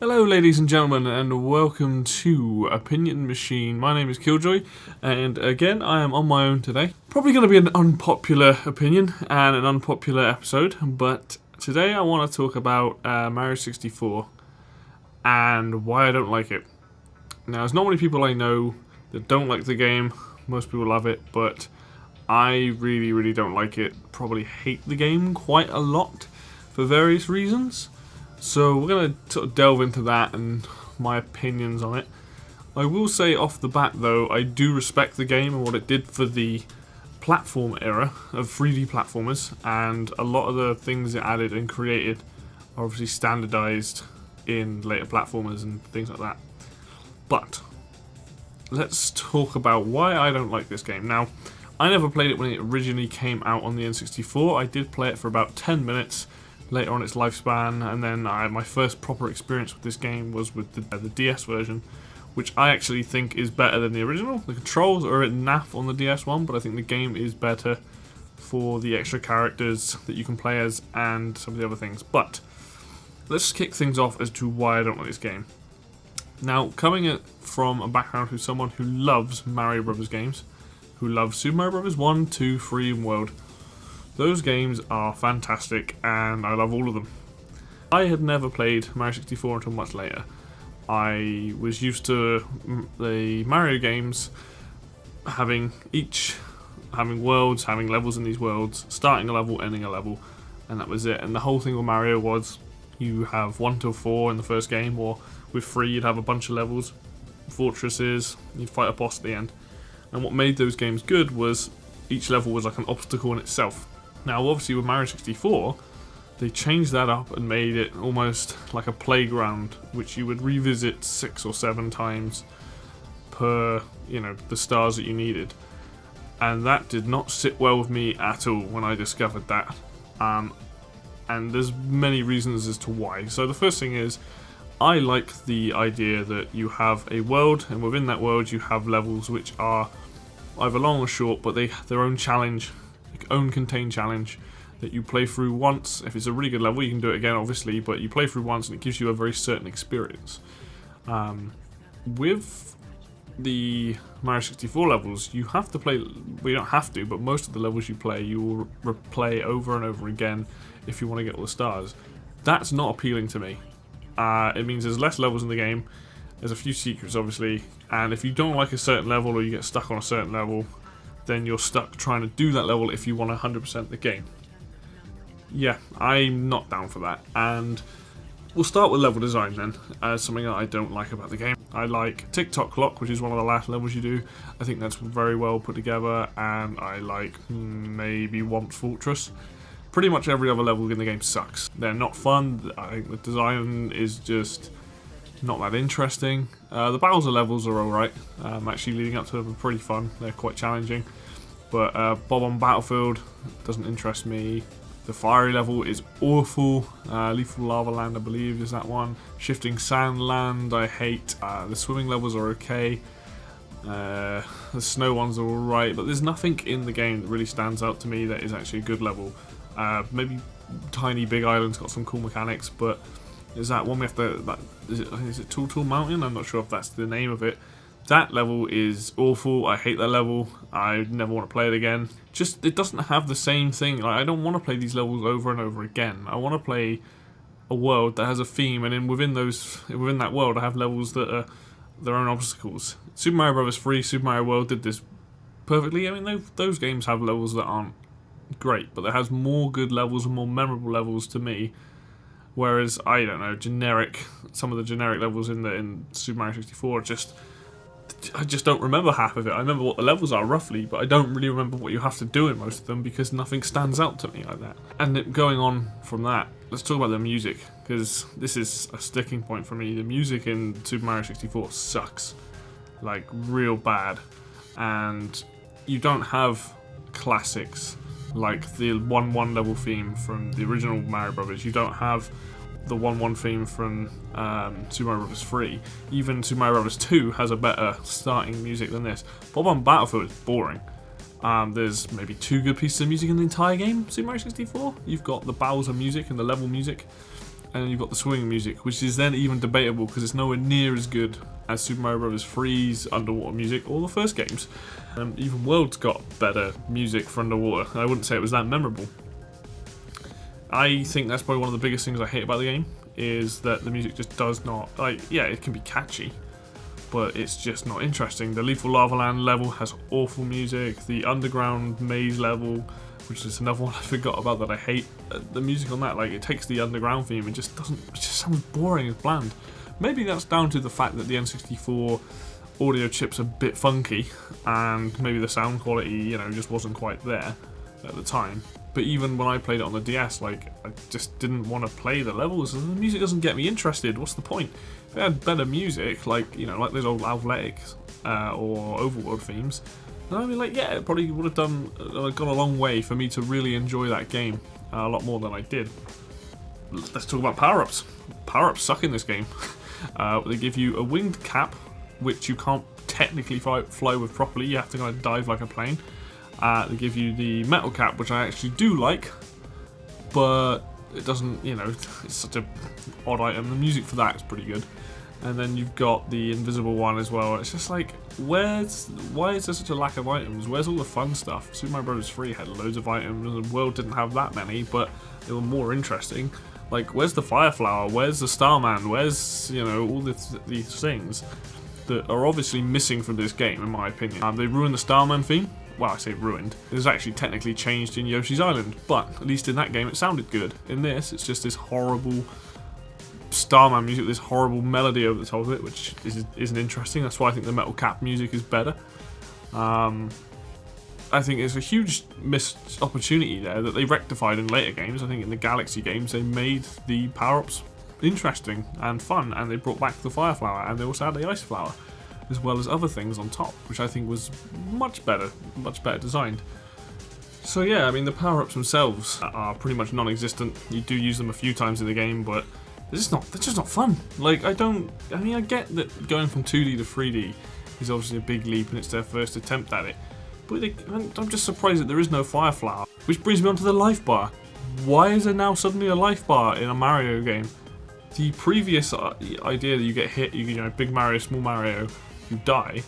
Hello ladies and gentlemen, and welcome to Opinion Machine. My name is Killjoy, and again I am on my own today. Probably going to be an unpopular opinion and an unpopular episode, but today I want to talk about Mario 64 and why I don't like it. Now, there's not many people I know that don't like the game. Most people love it, but I really don't like it. Probably hate the game quite a lot for various reasons. So we're going to sort of delve into that and my opinions on it. I will say off the bat though, I do respect the game and what it did for the platform era of 3D platformers, and a lot of the things it added and created are obviously standardized in later platformers and things like that. But let's talk about why I don't like this game. Now, I never played it when it originally came out on the N64. I did play it for about 10 minutes later on its lifespan, and then my first proper experience with this game was with the DS version, which I actually think is better than the original. The controls are a bit naff on the DS one, but I think the game is better for the extra characters that you can play as and some of the other things. But let's kick things off as to why I don't like this game. Now, coming from a background who's someone who loves Mario Brothers games, who loves Super Mario Brothers 1, 2, 3 and World. Those games are fantastic and I love all of them. I had never played Mario 64 until much later. I was used to the Mario games having worlds, having levels in these worlds, starting a level, ending a level, and that was it. And the whole thing with Mario was you have 1 till 4 in the first game, or with 3 you'd have a bunch of levels, fortresses, you'd fight a boss at the end. And what made those games good was each level was like an obstacle in itself. Now, obviously, with Mario 64, they changed that up and made it almost like a playground, which you would revisit 6 or 7 times per, the stars that you needed. And that did not sit well with me at all when I discovered that. And there's many reasons as to why. So the first thing is, I like the idea that you have a world, and within that world you have levels which are either long or short, but they have their own challenge, own contained challenge that you play through once. If it's a really good level, you can do it again, obviously, but you play through once and it gives you a very certain experience. With the Mario 64 levels, you have to play, well, you don't have to, but most of the levels you play, you will replay over and over again if you want to get all the stars. That's not appealing to me. It means there's less levels in the game, there's a few secrets, obviously, and if you don't like a certain level or you get stuck on a certain level, then you're stuck trying to do that level if you want 100% the game. Yeah, I'm not down for that. And we'll start with level design then, as something that I don't like about the game. I like Tick-Tock Clock, which is one of the last levels you do. I think that's very well put together, and I like maybe Womp's Fortress. Pretty much every other level in the game sucks. They're not fun. I think the design is just not that interesting. The Bowser levels are alright. Actually, leading up to them are pretty fun. They're quite challenging. But Bob on Battlefield doesn't interest me. The fiery level is awful. Lethal Lava Land, I believe, is that one. Shifting Sand Land, I hate. The swimming levels are okay. The snow ones are alright, but there's nothing in the game that really stands out to me that is actually a good level. Maybe Tiny Big Island's got some cool mechanics, but is that one we have to... Is it Tool Mountain? I'm not sure if that's the name of it. That level is awful. I hate that level. I never want to play it again. Just, it doesn't have the same thing. Like, I don't want to play these levels over and over again. I want to play a world that has a theme, and then within that world I have levels that are their own obstacles. Super Mario Bros. 3, Super Mario World did this perfectly. I mean, those games have levels that aren't great, but there has more good levels and more memorable levels to me. Whereas, I don't know, some of the generic levels in Super Mario 64 I just don't remember half of it. I remember what the levels are roughly, but I don't really remember what you have to do in most of them because nothing stands out to me like that. And going on from that, let's talk about the music, because this is a sticking point for me. The music in Super Mario 64 sucks. Like, real bad. And you don't have classics like the 1-1 level theme from the original Mario Brothers. You don't have the 1-1 theme from Super Mario Bros. 3. Even Super Mario Bros. 2 has a better starting music than this. Bob on Battlefield is boring. There's maybe 2 good pieces of music in the entire game, Super Mario 64. You've got the Bowser music and the level music, and then you've got the swimming music, which is then even debatable because it's nowhere near as good as Super Mario Bros. 3's underwater music or the first games. Even World's got better music for underwater. I wouldn't say it was that memorable. I think that's probably one of the biggest things I hate about the game, is that the music just does not, like, yeah, it can be catchy, but it's just not interesting. The Lethal Lava Land level has awful music. The underground maze level, which is another one I forgot about that I hate, the music on that, like, it takes the underground theme and just doesn't, it just sounds boring and bland. Maybe that's down to the fact that the N64 audio chip's a bit funky, and maybe the sound quality, you know, just wasn't quite there at the time. But even when I played it on the DS, like, I just didn't want to play the levels, and the music doesn't get me interested. What's the point? If it had better music, like, you know, like those old Athletics or Overworld themes, then I'd be like, yeah, it probably would have gone a long way for me to really enjoy that game a lot more than I did. Let's talk about power-ups. Power-ups suck in this game. They give you a winged cap, which you can't technically fly with properly. You have to kind of dive like a plane. They give you the metal cap, which I actually do like, but it doesn't, you know, it's such an odd item. The music for that is pretty good. And then you've got the invisible one as well. It's just like, why is there such a lack of items? Where's all the fun stuff? Super Mario Bros. 3 had loads of items, and the world didn't have that many, but they were more interesting. Like, where's the Fire Flower? Where's the Starman? Where's, you know, all these things that are obviously missing from this game, in my opinion. They ruined the Starman theme. Well, I say ruined. It was actually technically changed in Yoshi's Island, but at least in that game it sounded good. In this, it's just this horrible Starman music, this horrible melody over the top of it, which isn't interesting. That's why I think the metal cap music is better. I think it's a huge missed opportunity there that they rectified in later games. I think in the Galaxy games they made the power-ups interesting and fun, and they brought back the Fire Flower, and they also had the Ice Flower, as well as other things on top, which I think was much better designed. So yeah, I mean, the power-ups themselves are pretty much non-existent. You do use them a few times in the game, but they're just not fun. Like, I get that going from 2D to 3D is obviously a big leap and it's their first attempt at it, but I'm just surprised that there is no Fire Flower. Which brings me on to the life bar. Why is there now suddenly a life bar in a Mario game? The previous idea that you get hit, you know, big Mario, small Mario, you die,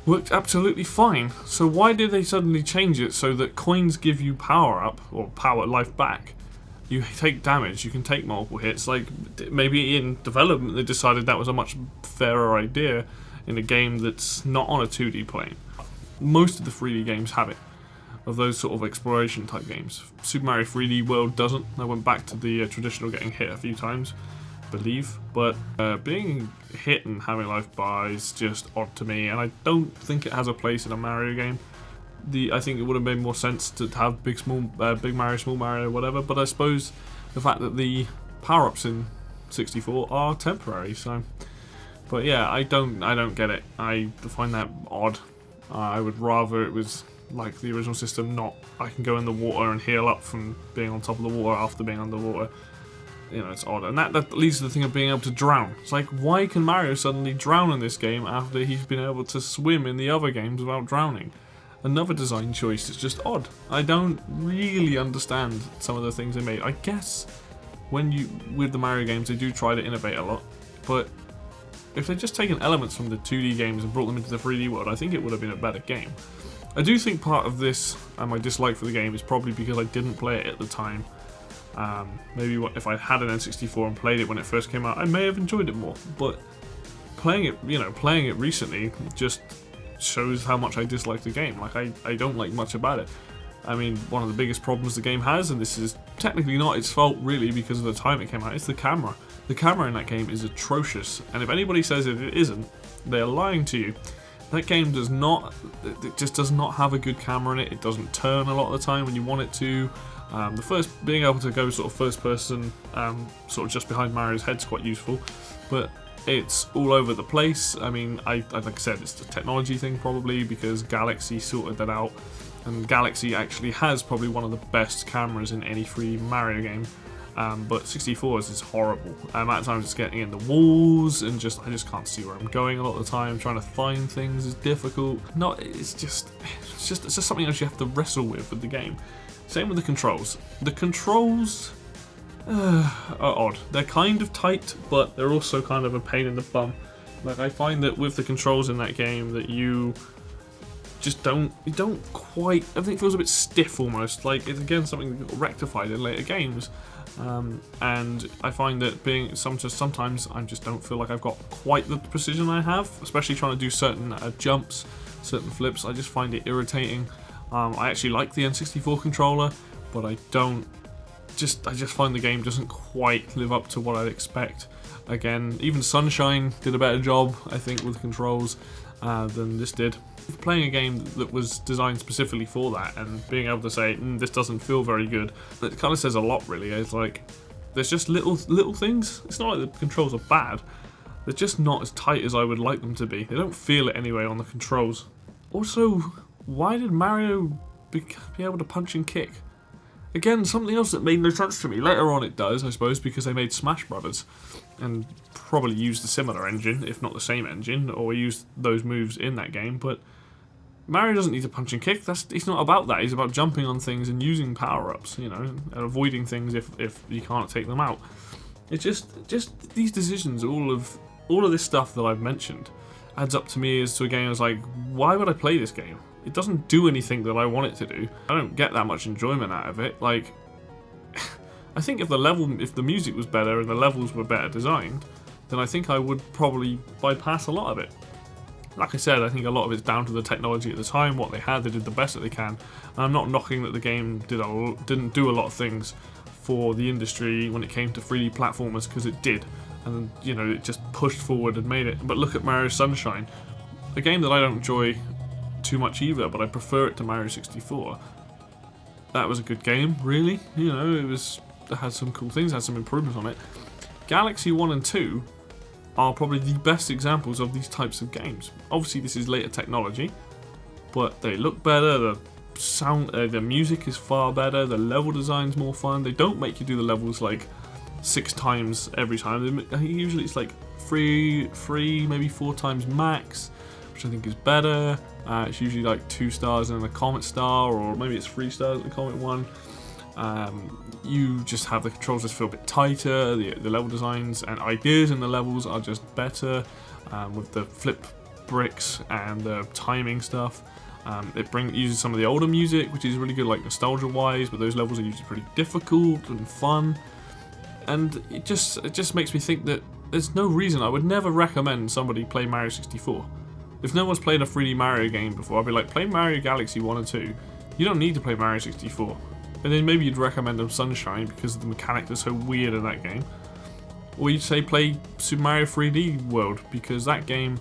worked absolutely fine. So why did they suddenly change it so that coins give you power up or power life back? You take damage, you can take multiple hits. Like, maybe in development they decided that was a much fairer idea in a game that's not on a 2D plane. Most of the 3D games have it, of those sort of exploration type games. Super Mario 3D World doesn't. I went back to the traditional getting hit a few times, believe, but being hit and having life bar is just odd to me, and I don't think it has a place in a Mario game. I think it would have made more sense to have big Mario, small Mario, whatever, but I suppose the fact that the power-ups in 64 are temporary, so. But yeah, I don't get it. I find that odd. I would rather it was like the original system, not I can go in the water and heal up from being on top of the water after being underwater. You know, it's odd. And that leads to the thing of being able to drown. It's like, why can Mario suddenly drown in this game after he's been able to swim in the other games without drowning? Another design choice is just odd. I don't really understand some of the things they made. I guess with the Mario games, they do try to innovate a lot, but if they'd just taken elements from the 2D games and brought them into the 3D world, I think it would have been a better game. I do think part of this and my dislike for the game is probably because I didn't play it at the time. Maybe if I had an N64 and played it when it first came out, I may have enjoyed it more. But playing it recently just shows how much I dislike the game. Like, I don't like much about it. I mean, one of the biggest problems the game has, and this is technically not its fault really because of the time it came out, it's the camera. The camera in that game is atrocious, and if anybody says it isn't, they're lying to you. That game it just does not have a good camera in it. It doesn't turn a lot of the time when you want it to. Being able to go sort of first person, sort of just behind Mario's head is quite useful, but it's all over the place. I mean, like I said, it's a technology thing probably because Galaxy sorted that out, and Galaxy actually has probably one of the best cameras in any free Mario game. But 64's is horrible. The amount of times it's getting in the walls, and I just can't see where I'm going a lot of the time. Trying to find things is difficult. It's just something else you have to wrestle with the game. Same with the controls. The controls are odd. They're kind of tight, but they're also kind of a pain in the bum. Like, I find that with the controls in that game that you just don't quite, everything feels a bit stiff almost. Like, it's again something that got rectified in later games. And I find that sometimes I just don't feel like I've got quite the precision I have, especially trying to do certain jumps, certain flips. I just find it irritating. I actually like the N64 controller, but I just find the game doesn't quite live up to what I'd expect. Again, even Sunshine did a better job, I think, with controls than this did. Playing a game that was designed specifically for that and being able to say, this doesn't feel very good, it kind of says a lot, really. It's like, there's just little things. It's not like the controls are bad. They're just not as tight as I would like them to be. They don't feel it anyway on the controls. Also, why did Mario be able to punch and kick? Again, something else that made no sense to me. Later on it does, I suppose, because they made Smash Brothers and probably used a similar engine, if not the same engine, or used those moves in that game, but Mario doesn't need to punch and kick. He's not about that. He's about jumping on things and using power-ups, you know, and avoiding things if you can't take them out. It's just these decisions, all of this stuff that I've mentioned, adds up to me as to a game that's like, why would I play this game? It doesn't do anything that I want it to do. I don't get that much enjoyment out of it. Like, I think if the music was better and the levels were better designed, then I think I would probably bypass a lot of it. Like I said, I think a lot of it's down to the technology at the time, what they had. They did the best that they can. And I'm not knocking that the game didn't do a lot of things for the industry when it came to 3D platformers, because it did. And, you know, it just pushed forward and made it. But look at Mario Sunshine, a game that I don't enjoy too much either, but I prefer it to Mario 64. That was a good game, really. You know, it had some cool things, had some improvements on it. Galaxy 1 and 2 are probably the best examples of these types of games. Obviously, this is later technology, but they look better. The sound, the music is far better. The level design's more fun. They don't make you do the levels like 6 times every time. Usually, it's like three, maybe 4 times max, which I think is better. It's usually like 2 stars and a Comet star, or maybe it's 3 stars and a Comet 1. You just have the controls just feel a bit tighter. The level designs and ideas in the levels are just better, with the flip bricks and the timing stuff. It uses some of the older music, which is really good, like nostalgia wise, but those levels are usually pretty difficult and fun. And it just makes me think that there's no reason. I would never recommend somebody play Mario 64. If no one's played a 3D Mario game before, I'd be like, play Mario Galaxy 1 and 2. You don't need to play Mario 64. And then maybe you'd recommend them Sunshine because the mechanics are so weird in that game. Or you'd say play Super Mario 3D World, because that game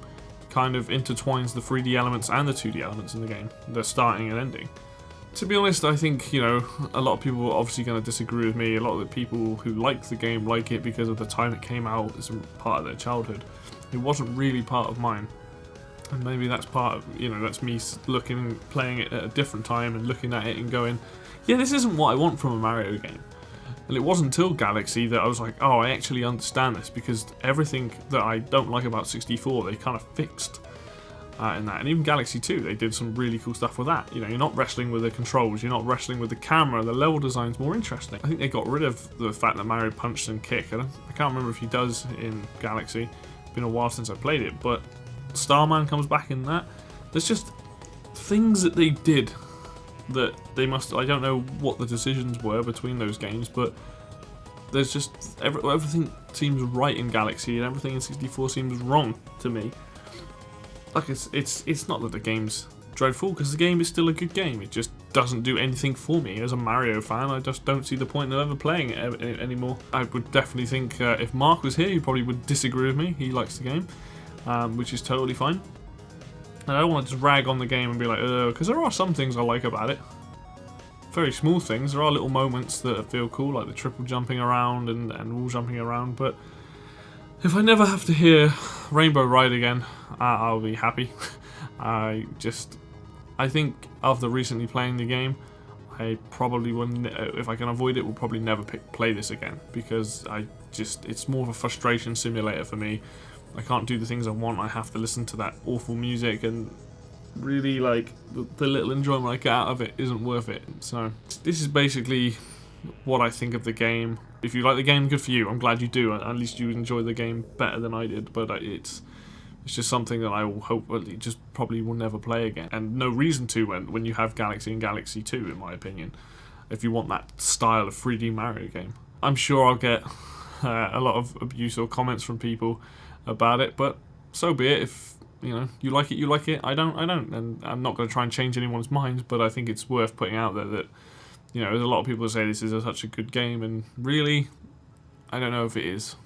kind of intertwines the 3D elements and the 2D elements in the game. They're starting and ending. To be honest, I think, you know, a lot of people are obviously going to disagree with me. A lot of the people who like the game like it because of the time it came out as part of their childhood. It wasn't really part of mine. And maybe that's part of, you know, that's me playing it at a different time and looking at it and going, yeah, this isn't what I want from a Mario game. And it wasn't until Galaxy that I was like, oh, I actually understand this, because everything that I don't like about 64, they kind of fixed in that. And even Galaxy 2, they did some really cool stuff with that. You know, you're not wrestling with the controls, you're not wrestling with the camera, the level design's more interesting. I think they got rid of the fact that Mario punched and kicked. I can't remember if he does in Galaxy. It's been a while since I played it, but Starman comes back in that. There's just things that they did that they must, I don't know what the decisions were between those games, but there's just everything seems right in Galaxy and everything in 64 seems wrong to me. Like, it's not that the game's dreadful, because the game is still a good game. It just doesn't do anything for me. As a Mario fan, I just don't see the point of ever playing it anymore. I would definitely think if Mark was here, he probably would disagree with me. He likes the game, which is totally fine. And I don't want to just rag on the game and be like, because there are some things I like about it. Very small things. There are little moments that feel cool, like the triple jumping around and wall jumping around, but if I never have to hear Rainbow Ride again, I'll be happy. I think after recently playing the game, I probably wouldn't, if I can avoid it, will probably never play this again, because it's more of a frustration simulator for me. I can't do the things I want. I have to listen to that awful music, and really, like, the little enjoyment I get out of it isn't worth it. So this is basically what I think of the game. If you like the game, good for you. I'm glad you do. At least you enjoy the game better than I did. But it's just something that I will hopefully just probably will never play again. And no reason to when you have Galaxy and Galaxy 2, in my opinion. If you want that style of 3D Mario game. I'm sure I'll get a lot of abuse or comments from people about it. But so be it. If you like it, you like it. I don't. And I'm not going to try and change anyone's minds. But I think it's worth putting out there that there's a lot of people who say this is such a good game, and really, I don't know if it is.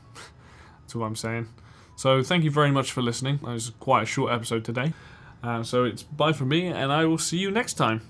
That's what I'm saying. So thank you very much for listening. It was quite a short episode today. So it's bye from me, and I will see you next time.